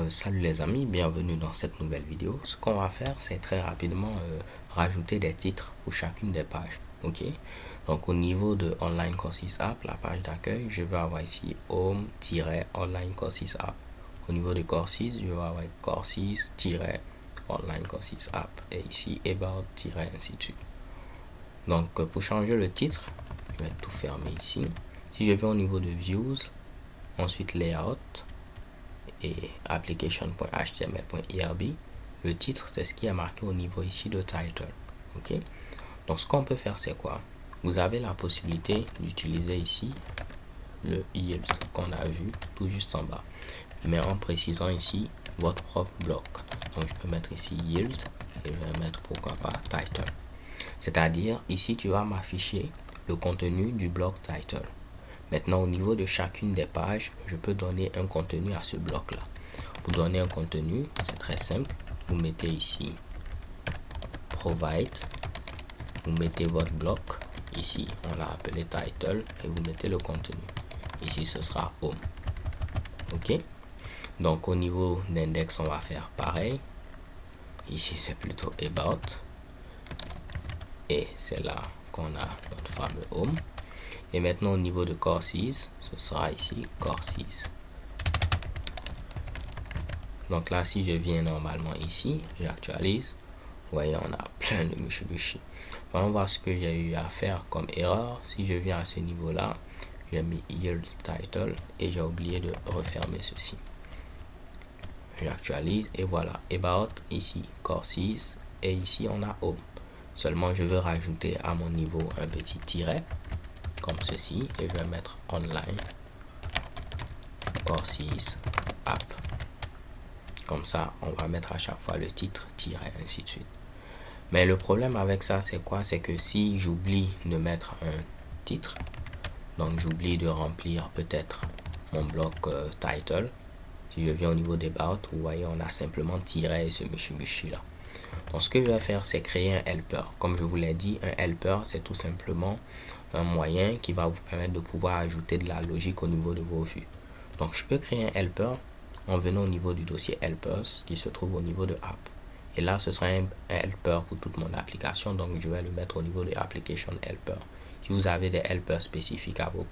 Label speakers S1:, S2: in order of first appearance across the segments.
S1: Salut les amis, bienvenue dans cette nouvelle vidéo. Ce qu'on va faire, c'est très rapidement rajouter des titres pour chacune des pages. Ok, donc au niveau de Online Courses App, la page d'accueil, je vais avoir ici Home-Online Courses App. Au niveau de Courses, je vais avoir Courses-Online Courses App. Et ici About-ainsi de suite. Donc pour changer le titre, je vais tout fermer ici. Si je vais au niveau de Views, ensuite Layout, et application.html.irb, le titre c'est ce qui est marqué au niveau ici de title. Ok, donc ce qu'on peut faire c'est quoi? Vous avez la possibilité d'utiliser ici le yield qu'on a vu tout juste en bas, mais en précisant ici votre propre bloc. Donc je peux mettre ici yield et je vais mettre pourquoi pas title, c'est-à-dire ici tu vas m'afficher le contenu du bloc title. Maintenant, au niveau de chacune des pages, je peux donner un contenu à ce bloc-là. Pour donner un contenu, c'est très simple. Vous mettez ici Provide, vous mettez votre bloc. Ici, on l'a appelé Title et vous mettez le contenu. Ici, ce sera Home. Ok. Donc, au niveau d'index, on va faire pareil. Ici, c'est plutôt About. Et c'est là qu'on a notre fameux Home. Et maintenant au niveau de Courses, ce sera ici Courses. Donc là, si je viens normalement ici, j'actualise, vous voyez, on a plein de Mitsubishi. On va voir ce que j'ai eu à faire comme erreur. Si je viens à ce niveau là, j'ai mis yield title et j'ai oublié de refermer ceci. J'actualise et voilà, About ici Courses et ici on a Home. Seulement je veux rajouter à mon niveau un petit tiret comme ceci et je vais mettre Online Courses App. Comme ça, on va mettre à chaque fois le titre, tiret, ainsi de suite. Mais le problème avec ça, c'est quoi? C'est que si j'oublie de mettre un titre, donc j'oublie de remplir peut-être mon bloc title, si je viens au niveau des about, vous voyez, on a simplement tiré ce Mitsubishi là. Donc ce que je vais faire, c'est créer un helper. Comme je vous l'ai dit, un helper, c'est tout simplement un moyen qui va vous permettre de pouvoir ajouter de la logique au niveau de vos vues. Donc je peux créer un helper en venant au niveau du dossier helpers qui se trouve au niveau de app. Et là, ce sera un helper pour toute mon application. Donc je vais le mettre au niveau de application helper. Si vous avez des helpers spécifiques à vos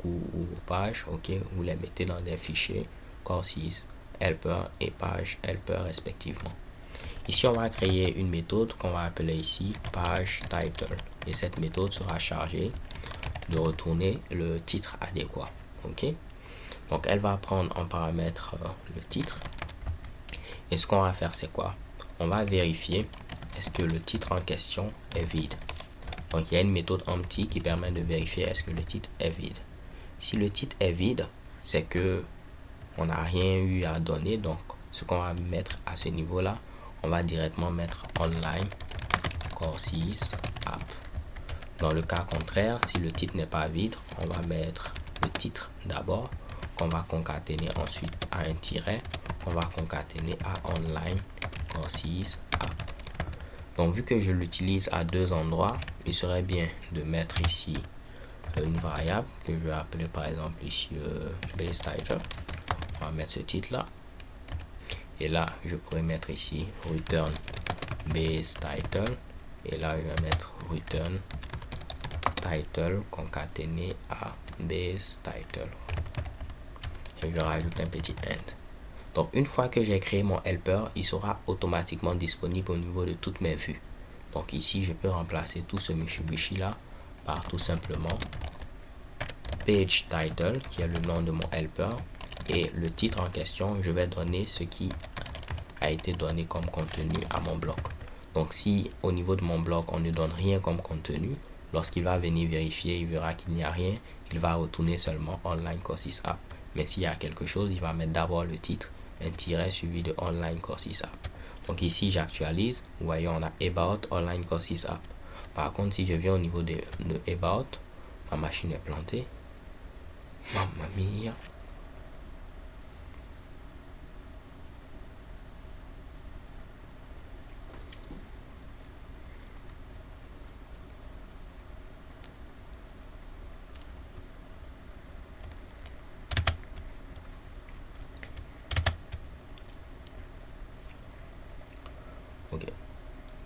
S1: pages, ok, vous les mettez dans des fichiers courses, helper et page helper respectivement. Ici, on va créer une méthode qu'on va appeler ici page title. Et cette méthode sera chargée de retourner le titre adéquat. Ok. Donc, elle va prendre en paramètre le titre. Et ce qu'on va faire, c'est quoi? On va vérifier est-ce que le titre en question est vide. Donc, il y a une méthode empty qui permet de vérifier est-ce que le titre est vide. Si le titre est vide, c'est que on n'a rien eu à donner. Donc, ce qu'on va mettre à ce niveau-là, on va directement mettre Online Courses App. Dans le cas contraire, si le titre n'est pas vide, on va mettre le titre d'abord, qu'on va concaténer ensuite à un tiret, qu'on va concaténer à Online Courses App. Donc vu que je l'utilise à deux endroits, il serait bien de mettre ici une variable que je vais appeler par exemple ici base title. On va mettre ce titre là. Et là, je pourrais mettre ici return base title. Et là, je vais mettre return title concaténé à base title. Et je rajoute un petit end. Donc, une fois que j'ai créé mon helper, il sera automatiquement disponible au niveau de toutes mes vues. Donc, ici, je peux remplacer tout ce Mitsubishi là par tout simplement page title, qui est le nom de mon helper. Et le titre en question, je vais donner ce qui a été donné comme contenu à mon bloc. Donc si au niveau de mon bloc on ne donne rien comme contenu, lorsqu'il va venir vérifier, il verra qu'il n'y a rien, il va retourner seulement Online Courses App. Mais s'il y a quelque chose, il va mettre d'abord le titre, un tiret suivi de Online Courses App. Donc ici j'actualise, vous voyez on a About Online Courses App. Par contre si je viens au niveau de About, ma machine est plantée. Mamma mia.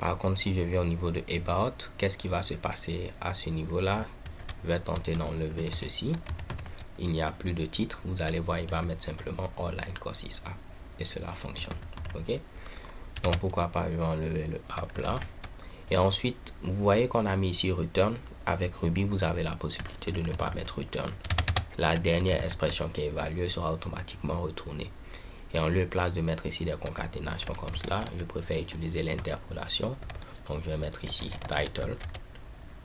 S1: Par contre, si je vais au niveau de About, qu'est-ce qui va se passer à ce niveau-là? Je vais tenter d'enlever ceci. Il n'y a plus de titre. Vous allez voir, il va mettre simplement Online Courses App. Et cela fonctionne. Ok? Donc, pourquoi pas, je vais enlever le app là. Et ensuite, vous voyez qu'on a mis ici Return. Avec Ruby, vous avez la possibilité de ne pas mettre Return. La dernière expression qui est évaluée sera automatiquement retournée. Et en lieu et place de mettre ici des concaténations comme cela, je préfère utiliser l'interpolation. Donc, je vais mettre ici Title.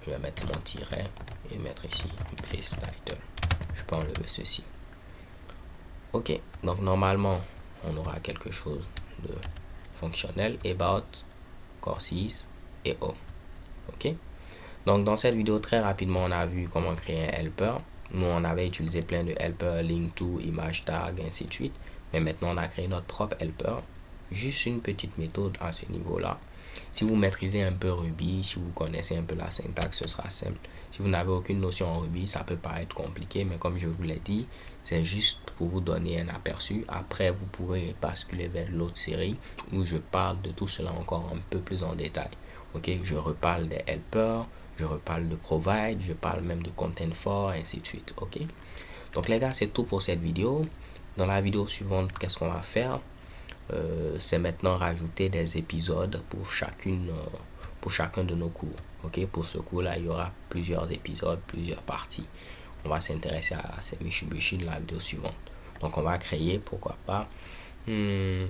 S1: Je vais mettre mon tiret et mettre ici Base Title. Je peux enlever ceci. Ok, donc normalement, on aura quelque chose de fonctionnel. About, Courses et Home. Ok, donc dans cette vidéo, très rapidement, on a vu comment créer un helper. Nous, on avait utilisé plein de helpers, link to, image tag, ainsi de suite. Mais maintenant, on a créé notre propre helper. Juste une petite méthode à ce niveau-là. Si vous maîtrisez un peu Ruby, si vous connaissez un peu la syntaxe, ce sera simple. Si vous n'avez aucune notion en Ruby, ça peut paraître compliqué, mais comme je vous l'ai dit, c'est juste pour vous donner un aperçu. Après, vous pourrez basculer vers l'autre série où je parle de tout cela encore un peu plus en détail. Ok, je reparle des helpers, je reparle de provide, je parle même de content for, ainsi de suite. Ok, donc les gars, c'est tout pour cette vidéo. Dans la vidéo suivante, qu'est-ce qu'on va faire? C'est maintenant rajouter des épisodes pour chacun de nos cours. Ok, pour ce cours là, il y aura plusieurs épisodes, plusieurs parties. On va s'intéresser à ces Mitsubishi de la vidéo suivante. Donc on va créer, pourquoi pas, un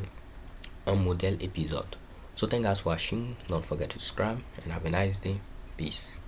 S1: modèle épisode. So thank you guys for watching. Don't forget to subscribe and have a nice day. Peace.